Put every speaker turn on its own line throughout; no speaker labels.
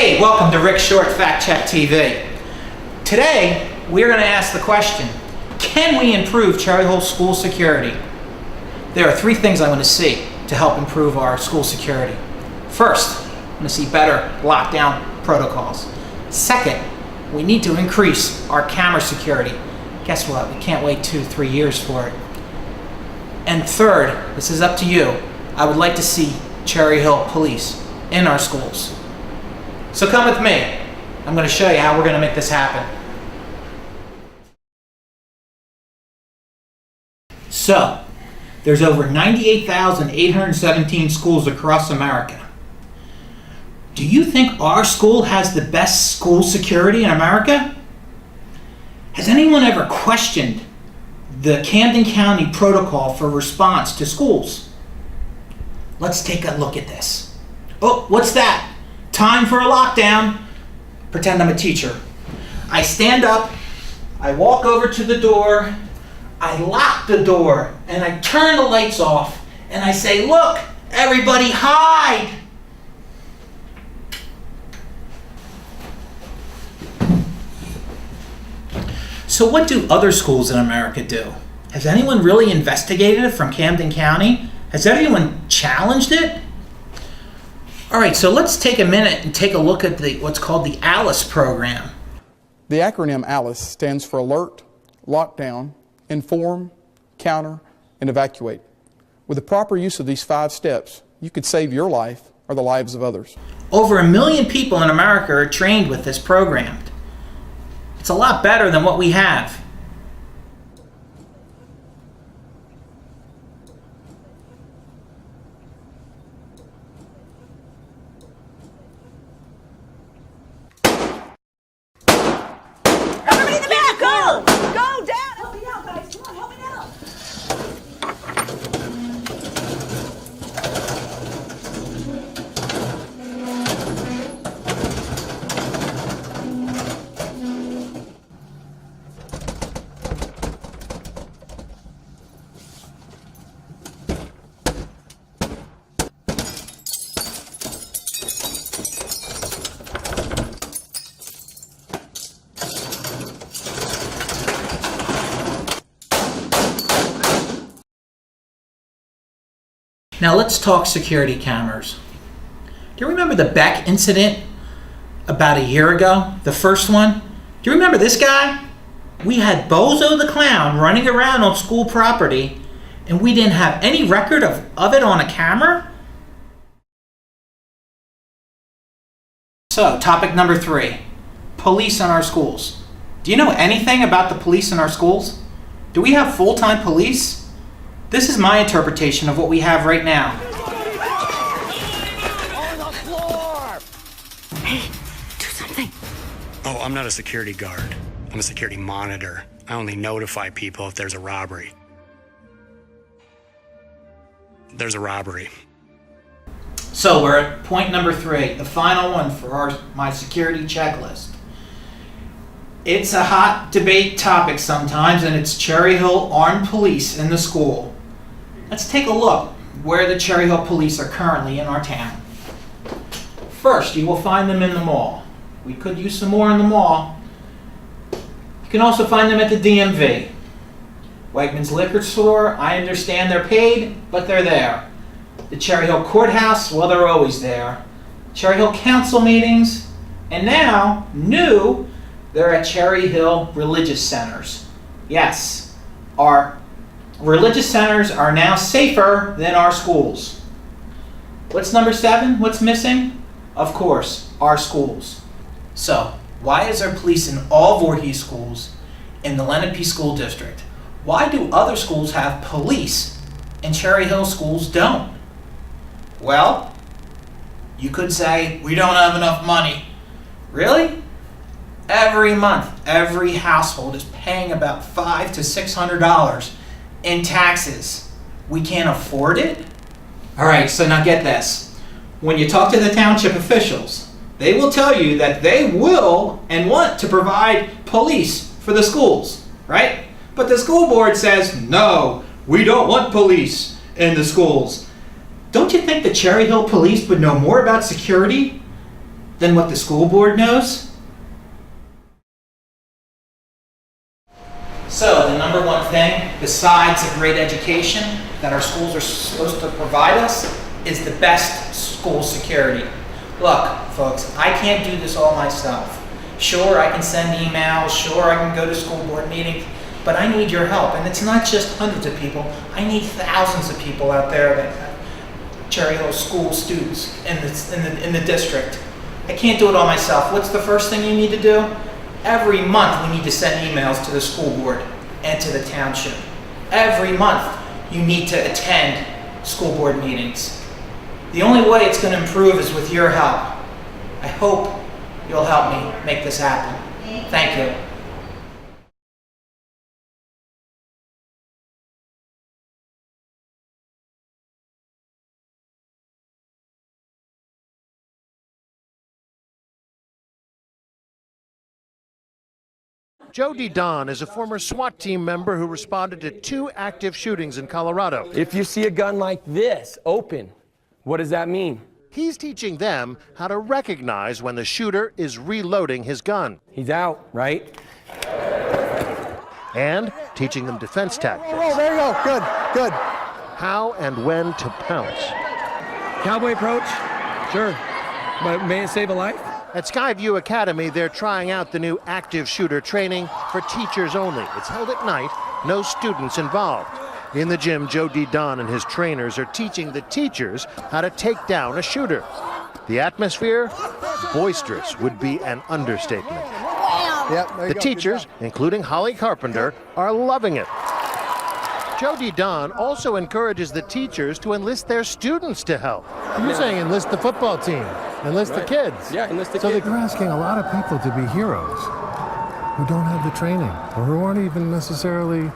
Hey, welcome to Rick Short Fact Check TV. Today, we're going to ask the question, can we improve Cherry Hill school security? There are three things I want to see to help improve our school security. First, I want to see better lockdown protocols. Second, we need to increase our camera security. Guess what? We can't wait 2-3 years for it. And third, this is up to you, I would like to see Cherry Hill police in our schools. So come with me. I'm going to show you how we're going to make this happen. So, there's over 98,817 schools across America. Do you think our school has the best school security in America? Has anyone ever questioned the Camden County protocol for response to schools? Let's take a look at this. Oh, what's that? Time for a lockdown. Pretend I'm a teacher. I stand up, I walk over to the door, I lock the door, and I turn the lights off, and I say, look, everybody hide. So what do other schools in America do? Has anyone really investigated it from Camden County? Has anyone challenged it? All right, so let's take a minute and take a look at what's called the ALICE program.
The acronym ALICE stands for Alert, Lockdown, Inform, Counter, and Evacuate. With the proper use of these 5 steps, you could save your life or the lives of others.
Over 1 million people in America are trained with this program. It's a lot better than what we have.
Everybody in the back, go! Go, Dad! Help me out, guys. Come on, help me out.
Now let's talk security cameras. Do you remember the Beck incident about a year ago? The first one? Do you remember this guy? We had Bozo the Clown running around on school property and we didn't have any record of it on a camera? So, topic number 3, police in our schools. Do you know anything about the police in our schools? Do we have full-time police? This is my interpretation of what we have right now.
On the floor! Hey, do something.
Oh, I'm not a security guard. I'm a security monitor. I only notify people if there's a robbery. There's a robbery.
So we're at point number 3, the final one for my security checklist. It's a hot debate topic sometimes, and it's Cherry Hill armed police in the school. Let's take a look where the Cherry Hill police are currently in our town. First, you will find them in the mall. We could use some more in the mall. You can also find them at the DMV. Wegmans Liquor Store, I understand they're paid, but they're there. The Cherry Hill Courthouse, well, they're always there. Cherry Hill Council meetings, and now, new, they're at Cherry Hill Religious Centers. Yes, our religious centers are now safer than our schools. What's number 7? What's missing? Of course, our schools. So, why is there police in all Voorhees schools in the Lenape School District? Why do other schools have police and Cherry Hill schools don't? Well, you could say, we don't have enough money. Really? Every month, every household is paying about $500 to $600 in taxes. We can't afford it? All right, so now get this. When you talk to the township officials, they will tell you that they will and want to provide police for the schools, right? But the school board says, no, we don't want police in the schools. Don't you think the Cherry Hill police would know more about security than what the school board knows? So the number one thing, besides a great education that our schools are supposed to provide us, is the best school security. Look, folks, I can't do this all myself. Sure, I can send emails, sure, I can go to school board meetings, but I need your help. And it's not just hundreds of people, I need thousands of people out there that have Cherry Hill school students in the district. I can't do it all myself. What's the first thing you need to do? Every month we need to send emails to the school board and to the township. Every month you need to attend school board meetings. The only way it's going to improve is with your help. I hope you'll help me make this happen. Thank you.
Jody Don is a former SWAT team member who responded to 2 active shootings in Colorado.
If you see a gun like this open, what does that mean?
He's teaching them how to recognize when the shooter is reloading his gun.
He's out, right?
And teaching them defense tactics.
Oh, there you go. Good, good.
How and when to pounce.
Cowboy approach? Sure. But may it save a life?
At Skyview Academy, they're trying out the new active shooter training for teachers only. It's held at night, no students involved. In the gym, Jody Don and his trainers are teaching the teachers how to take down a shooter. The atmosphere? Boisterous would be an understatement. The teachers, including Holly Carpenter, are loving it. Jody Don also encourages the teachers to enlist their students to help. You're saying enlist the football team, enlist the kids.
Yeah, enlist the
So
kids.
they're asking a lot of people to be heroes who don't have the training or who aren't even necessarily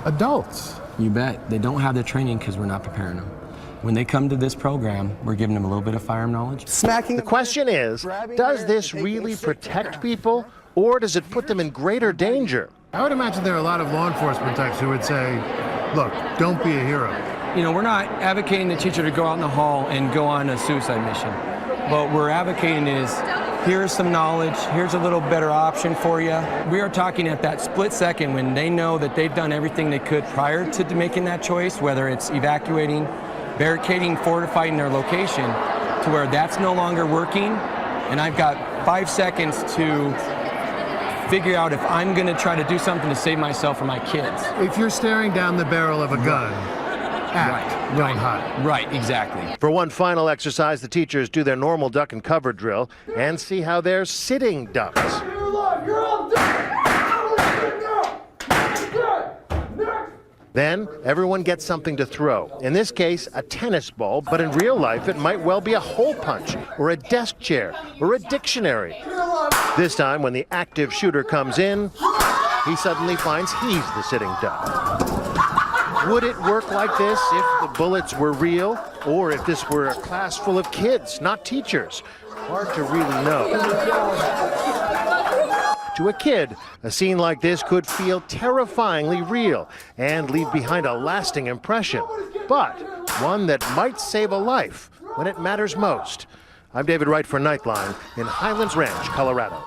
adults.
You bet. They don't have the training because we're not preparing them. When they come to this program, we're giving them a little bit of firearm knowledge.
Smacking.
The question is, does this really protect people or does it put them in greater danger? I would imagine there are a lot of law enforcement types who would say, look, don't be a hero.
You know, we're not advocating the teacher to go out in the hall and go on a suicide mission. What we're advocating is, here's some knowledge, here's a little better option for you. We are talking at that split second when they know that they've done everything they could prior to making that choice, whether it's evacuating, barricading, fortifying their location, to where that's no longer working, and I've got 5 seconds to figure out if I'm going to try to do something to save myself or my kids.
If you're staring down the barrel of a gun, act, don't hide.
Right, exactly.
For one final exercise, the teachers do their normal duck and cover drill and see how they're sitting ducks. Then everyone gets something to throw. In this case, a tennis ball, but in real life it might well be a hole punch or a desk chair or a dictionary. This time, when the active shooter comes in, he suddenly finds he's the sitting duck. Would it work like this if the bullets were real, or if this were a class full of kids, not teachers? Hard to really know. To a kid, a scene like this could feel terrifyingly real and leave behind a lasting impression, but one that might save a life when it matters most. I'm David Wright for Nightline in Highlands Ranch, Colorado.